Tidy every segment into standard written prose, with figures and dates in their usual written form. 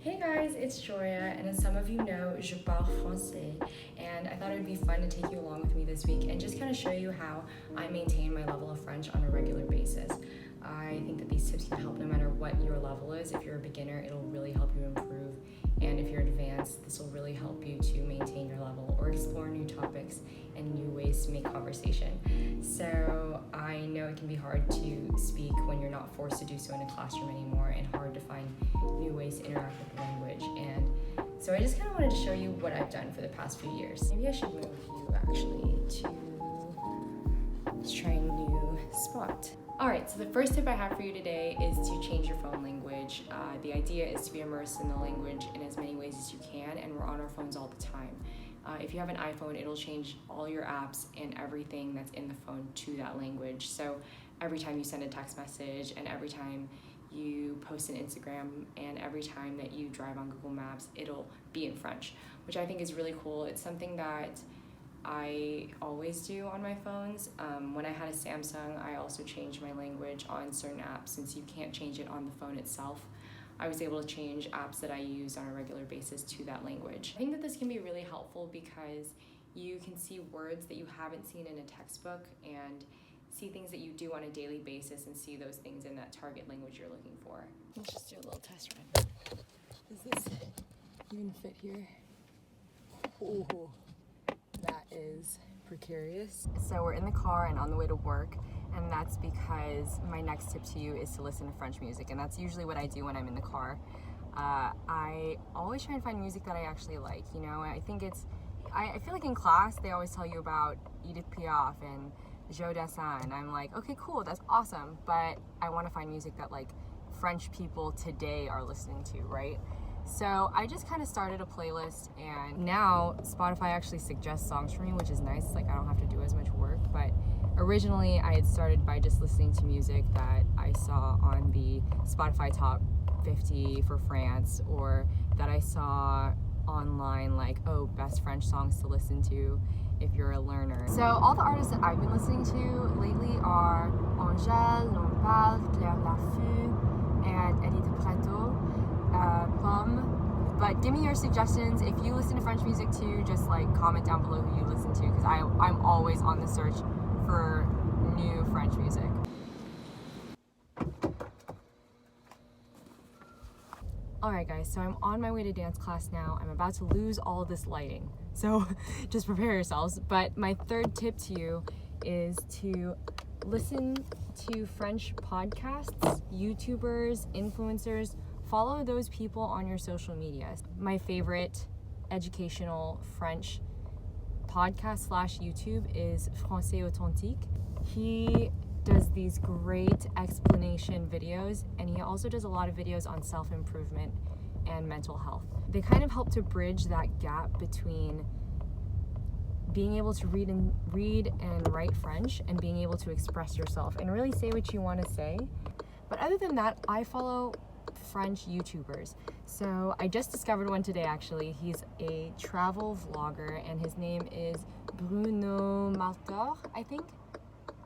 Hey guys, it's Joya, and as some of you know, je parle français, and I thought it would be fun to take you along with me this week and just kind of show you how I maintain my level of French on a regular basis. I think that these tips can help no matter what your level is. If you're a beginner, it'll really help you improve, and if you're advanced, this will really help you to maintain your level or explore new topics and new ways to make conversation. So I know it can be hard to speak when you're not forced to do so in a classroom anymore, and hard to find new ways to interact with the language. And so I just kind of wanted to show you what I've done for the past few years. Maybe I should move you actually to let's try a new spot. Alright, so the first tip I have for you today is to change your phone language. The idea is to be immersed in the language in as many ways as you can, and we're on our phones all the time. If you have an iPhone, it'll change all your apps and everything that's in the phone to that language. So every time you send a text message, and every time you post an Instagram, and every time that you drive on Google Maps, it'll be in French, which I think is really cool. It's something that I always do on my phones. When I had a Samsung, I also changed my language on certain apps. Since you can't change it on the phone itself, I was able to change apps that I use on a regular basis to that language. I think that this can be really helpful because you can see words that you haven't seen in a textbook, and see things that you do on a daily basis, and see those things in that target language you're looking for. Let's just do a little test run. Does this even fit here? Ooh. That is precarious. So we're in the car and on the way to work, and that's because my next tip to you is to listen to French music, and that's usually what I do when I'm in the car. I always try and find music that I actually like, you know. I think I feel like in class they always tell you about Edith Piaf and Joe Dassin, and I'm like, okay, cool, that's awesome, but I want to find music that like French people today are listening to, right? So I just kind of started a playlist, and now Spotify actually suggests songs for me, which is nice. Like I don't have to do as much work, but originally I had started by just listening to music that I saw on the Spotify top 50 for France, or that I saw online, like, oh, best French songs to listen to if you're a learner. So all the artists that I've been listening to lately are Angèle, Lombard, Claire Laffu, and Eddie de Preto. But give me your suggestions. If you listen to French music too, just like comment down below who you listen to, because I'm always on the search for new French music. Alright guys, so I'm on my way to dance class now. I'm about to lose all of this lighting, so just prepare yourselves. But my third tip to you is to listen to French podcasts, YouTubers, influencers. Follow those people on your social media. My favorite educational French podcast / YouTube is Français Authentique. He does these great explanation videos, and he also does a lot of videos on self-improvement and mental health. They kind of help to bridge that gap between being able to read and write French, and being able to express yourself and really say what you want to say. But other than that, I follow French YouTubers. So I just discovered one today actually. He's a travel vlogger, and his name is Bruno Martor, I think.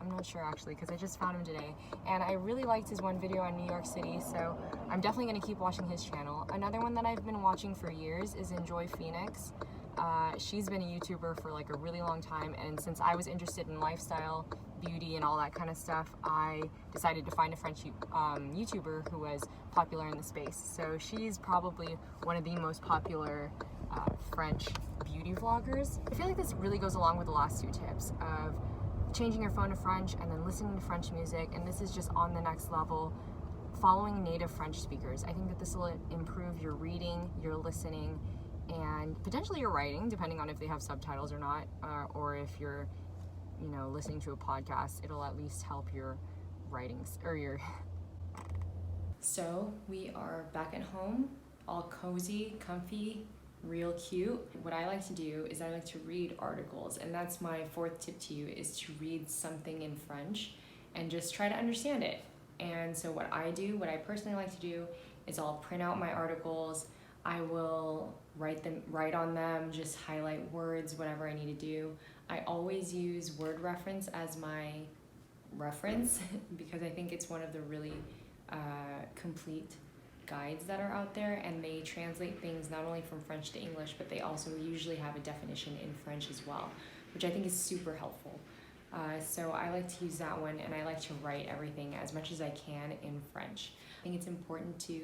I'm not sure actually, because I just found him today, and I really liked his one video on New York City, so I'm definitely going to keep watching his channel. Another one that I've been watching for years is Enjoy Phoenix. She's been a YouTuber for like a really long time, and since I was interested in lifestyle, beauty, and all that kind of stuff, I decided to find a French YouTuber who was popular in the space. So she's probably one of the most popular French beauty vloggers. I feel like this really goes along with the last two tips of changing your phone to French and then listening to French music, and this is just on the next level, following native French speakers. I think that this will improve your reading, your listening, and potentially your writing, depending on if they have subtitles or not, or if you're, you know, listening to a podcast, it'll at least help your writings or your. So we are back at home, all cozy, comfy, real cute. What I like to do is I like to read articles, and that's my fourth tip to you, is to read something in French and just try to understand it. And so what I personally like to do is I'll print out my articles. I will write on them, just highlight words, whatever I need to do. I always use word reference as my reference because I think it's one of the really complete guides that are out there, and they translate things not only from French to English, but they also usually have a definition in French as well, which I think is super helpful. So I like to use that one, and I like to write everything as much as I can in French. I think it's important to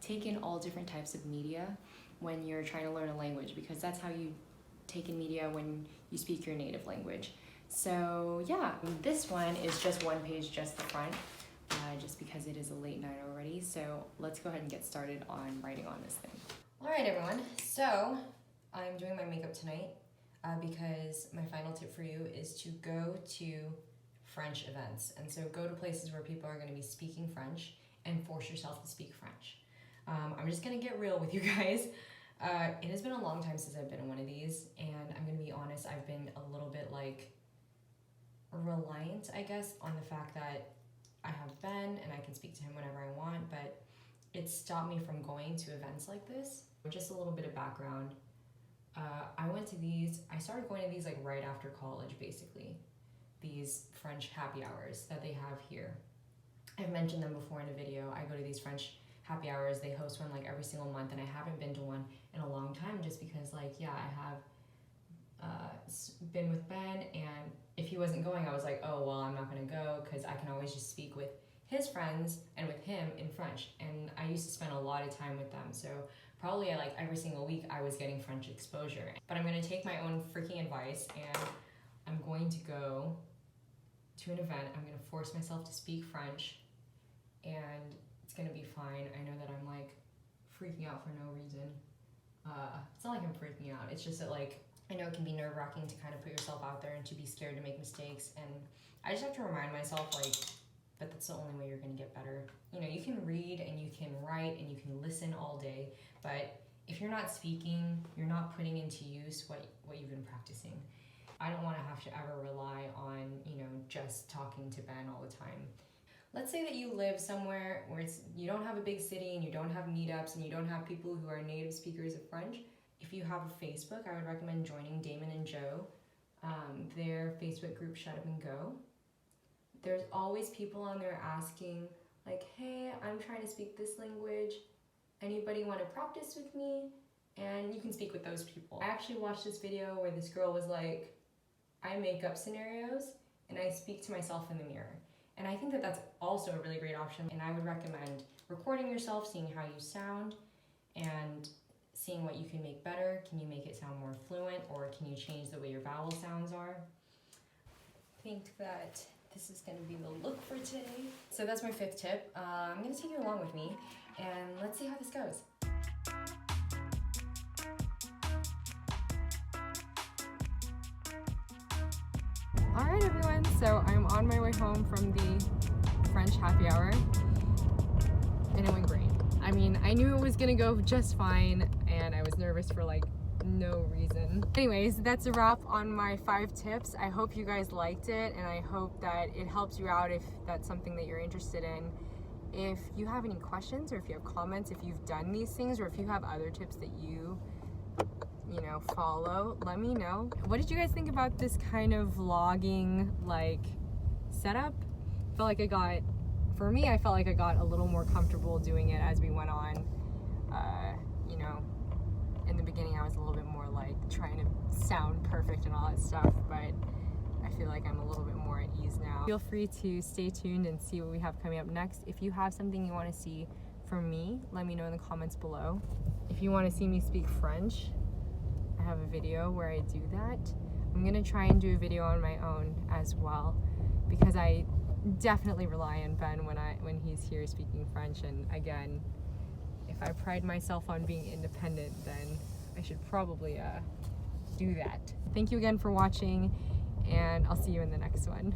take in all different types of media when you're trying to learn a language, because that's how you take in media when you speak your native language. So yeah, this one is just one page, just the front, just because it is a late night already. So let's go ahead and get started on writing on this thing. All right, everyone. So I'm doing my makeup tonight because my final tip for you is to go to French events. And so go to places where people are going to be speaking French and force yourself to speak French. I'm just going to get real with you guys. It has been a long time since I've been in one of these, and I'm going to be honest, I've been a little bit like reliant, I guess, on the fact that I have Ben and I can speak to him whenever I want, but it stopped me from going to events like this. Just a little bit of background. I started going to these like right after college, basically. These French happy hours that they have here. I've mentioned them before in a video. I go to these French happy hours. They host one like every single month, and I haven't been to one in a long time just because like, yeah, I have been with Ben, and if he wasn't going, I was like, oh, well, I'm not gonna go because I can always just speak with his friends and with him in French. And I used to spend a lot of time with them. So probably like every single week I was getting French exposure. But I'm gonna take my own freaking advice, and I'm going to go to an event. I'm gonna force myself to speak French, and it's gonna be fine. I know that I'm like freaking out for no reason. It's not like I'm freaking out. It's just that like, I know it can be nerve-wracking to kind of put yourself out there and to be scared to make mistakes. And I just have to remind myself like, that that's the only way you're gonna get better. You know, you can read and you can write and you can listen all day, but if you're not speaking, you're not putting into use what you've been practicing. I don't wanna have to ever rely on, you know, just talking to Ben all the time. Let's say that you live somewhere where you don't have a big city and you don't have meetups and you don't have people who are native speakers of French. If you have a Facebook, I would recommend joining Damon and Joe, their Facebook group Shut Up and Go. There's always people on there asking like, hey, I'm trying to speak this language. Anybody want to practice with me? And you can speak with those people. I actually watched this video where this girl was like, I make up scenarios and I speak to myself in the mirror. And I think that that's also a really great option. And I would recommend recording yourself, seeing how you sound, and seeing what you can make better. Can you make it sound more fluent, or can you change the way your vowel sounds are? I think that this is gonna be the look for today. So that's my 5th tip. I'm gonna take you along with me, and let's see how this goes. All right, everyone, so I'm on my way home from the French happy hour, and it went great. I mean, I knew it was gonna go just fine, and I was nervous for like no reason. Anyways, that's a wrap on my 5 tips. I hope you guys liked it, and I hope that it helps you out if that's something that you're interested in. If you have any questions, or if you have comments, if you've done these things, or if you have other tips that you know, follow, let me know. What did you guys think about this kind of vlogging like setup? I felt like I felt like I got a little more comfortable doing it as we went on. You know, in the beginning I was a little bit more like trying to sound perfect and all that stuff, but I feel like I'm a little bit more at ease now. Feel free to stay tuned and see what we have coming up next. If you have something you want to see from me, let me know in the comments below. If you want to see me speak French, I have a video where I do that. I'm gonna try and do a video on my own as well, because I definitely rely on Ben when he's here speaking French. And again, if I pride myself on being independent, then I should probably do that. Thank you again for watching, and I'll see you in the next one.